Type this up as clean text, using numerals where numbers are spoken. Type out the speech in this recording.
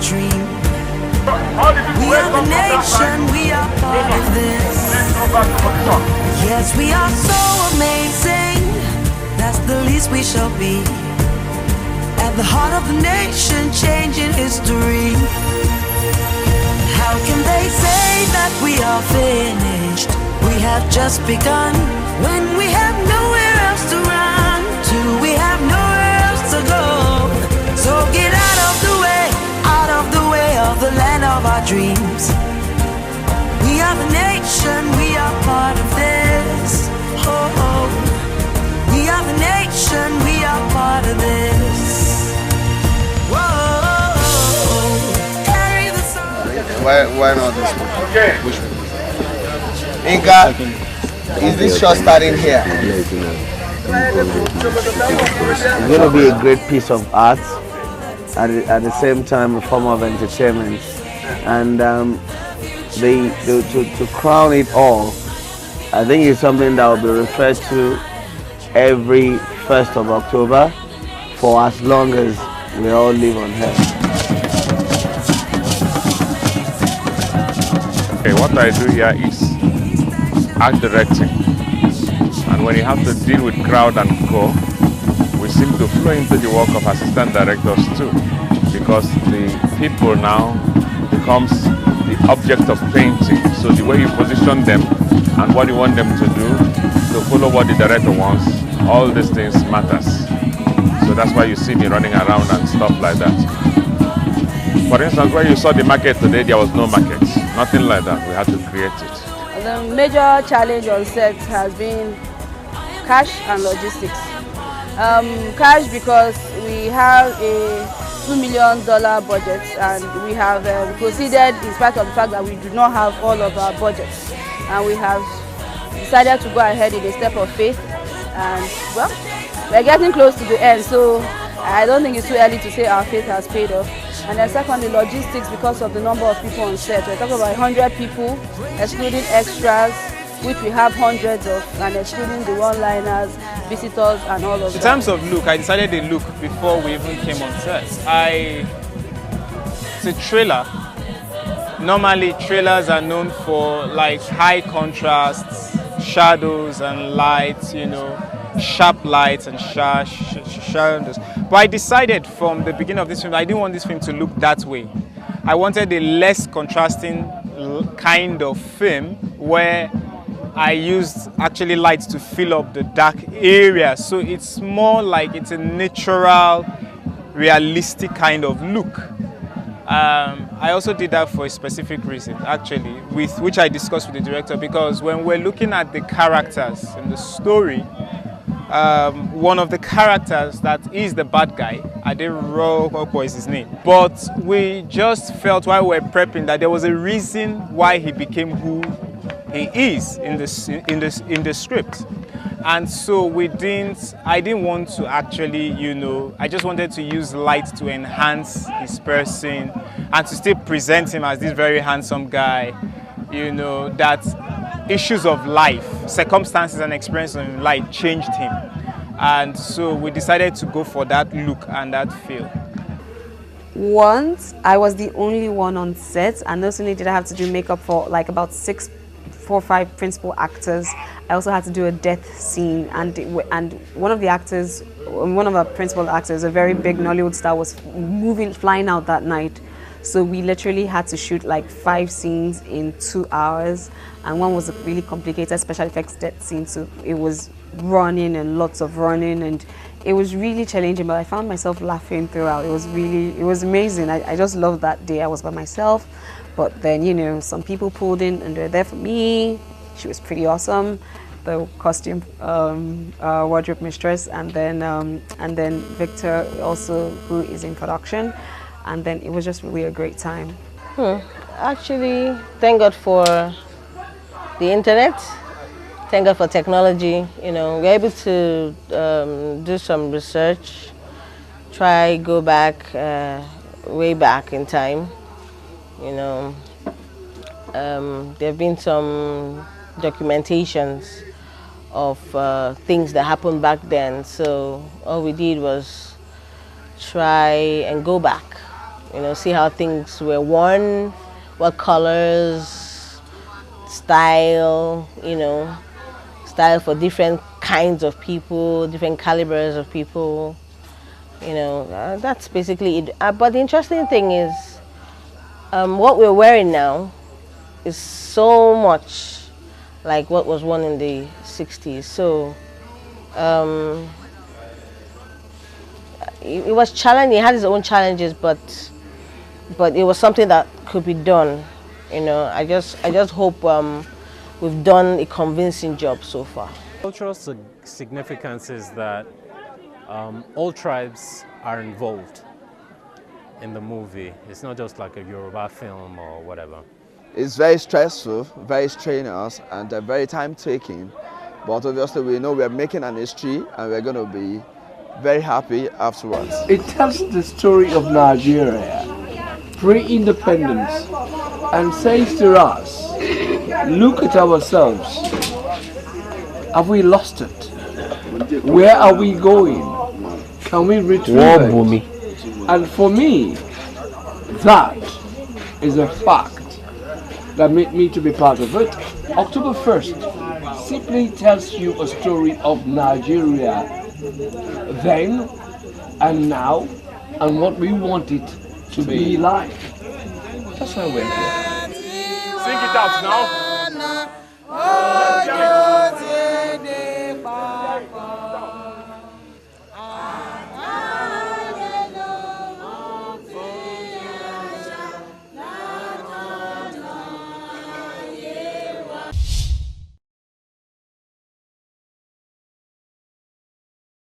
dream. We are the nation, we are part of this. Yes, we are so amazing. That's the least we shall be. At the heart of the nation, changing history. How can they say that we are finished? We have just begun. When we have nowhere else to run to, we have nowhere else to go. So get out of the way of the land of our dreams. We are the nation, we are part of this. Oh, we are the nation, we are part of this. Whoa, carry the sun. Why not this one? Okay. Which one? Inga, is this show starting here? It's going to be a great piece of art, at the same time a form of entertainment, and to crown it all, I think it's something that will be referred to every 1st of October for as long as we all live on earth. Okay, what I do here is art directing, and when you have to deal with crowd and co, we seem to flow into the work of assistant directors too, because the people now becomes the object of painting. So the way you position them and what you want them to do to follow what the director wants, all these things matters. So that's why you see me running around and stuff like that. For instance, where you saw the market today, there was no market, nothing like that. We had to create it. The major challenge on set has been cash and logistics. Cash because we have a $2 million budget, and we have proceeded in spite of the fact that we do not have all of our budgets, and we have decided to go ahead in a step of faith, and well, we're getting close to the end, so I don't think it's too early to say our faith has paid off. And then secondly, logistics, because of the number of people on set. We're talking about 100 people, excluding extras, which we have hundreds of, and excluding the one-liners, visitors, and all of that. In terms of look, I decided the look before we even came on set. It's a trailer. Normally, trailers are known for like high contrasts, shadows and lights, you know, sharp lights and shadows. But I decided from the beginning of this film, I didn't want this film to look that way. I wanted a less contrasting kind of film where I used actually lights to fill up the dark area. So it's more like it's a natural, realistic kind of look. I also did that for a specific reason, actually, which I discussed with the director, because when we're looking at the characters in the story, one of the characters that is the bad guy, Aderoko is his name, but we just felt while we were prepping that there was a reason why he became who he is in the script. And so I didn't want to actually, you know, I just wanted to use light to enhance his person and to still present him as this very handsome guy, you know, that issues of life, circumstances and experiences in life changed him. And so we decided to go for that look and that feel. Once, I was the only one on set, and not only did I have to do makeup for like about 4 or 5 principal actors, I also had to do a death scene, and one of our principal actors, a very big Nollywood star, was flying out that night. So we literally had to shoot like 5 scenes in 2 hours, and one was a really complicated special effects death scene, so it was running and lots of running, and it was really challenging, but I found myself laughing throughout. It was amazing. I just loved that day. I was by myself, but then, you know, some people pulled in and they were there for me. She was pretty awesome, the costume wardrobe mistress, and then Victor also, who is in production, and then it was just really a great time. Actually, thank God for the internet. Thank God for technology. You know, we're able to do some research, go back, way back in time. You know, there have been some documentations of things that happened back then. So all we did was try and go back You know, see how things were worn, what colors, style, you know, style for different kinds of people, different calibers of people. You know, that's basically it. But the interesting thing is, what we're wearing now is so much like what was worn in the 60s. So it was challenging. It had its own challenges, but it was something that could be done. You know, I just hope we've done a convincing job so far. Cultural significance is that all tribes are involved in the movie. It's not just like a Yoruba film or whatever. It's very stressful, very strenuous, and very time-taking. But obviously we know we're making an history and we're going to be very happy afterwards. It tells the story of Nigeria, pre-independence, and says to us, look at ourselves. Have we lost it? Where are we going? Can we retrieve it? And for me, that is a fact that made me to be part of it. October 1st simply tells you a story of Nigeria then and now and what we want it to be like. That's why we're here. Sing it out now.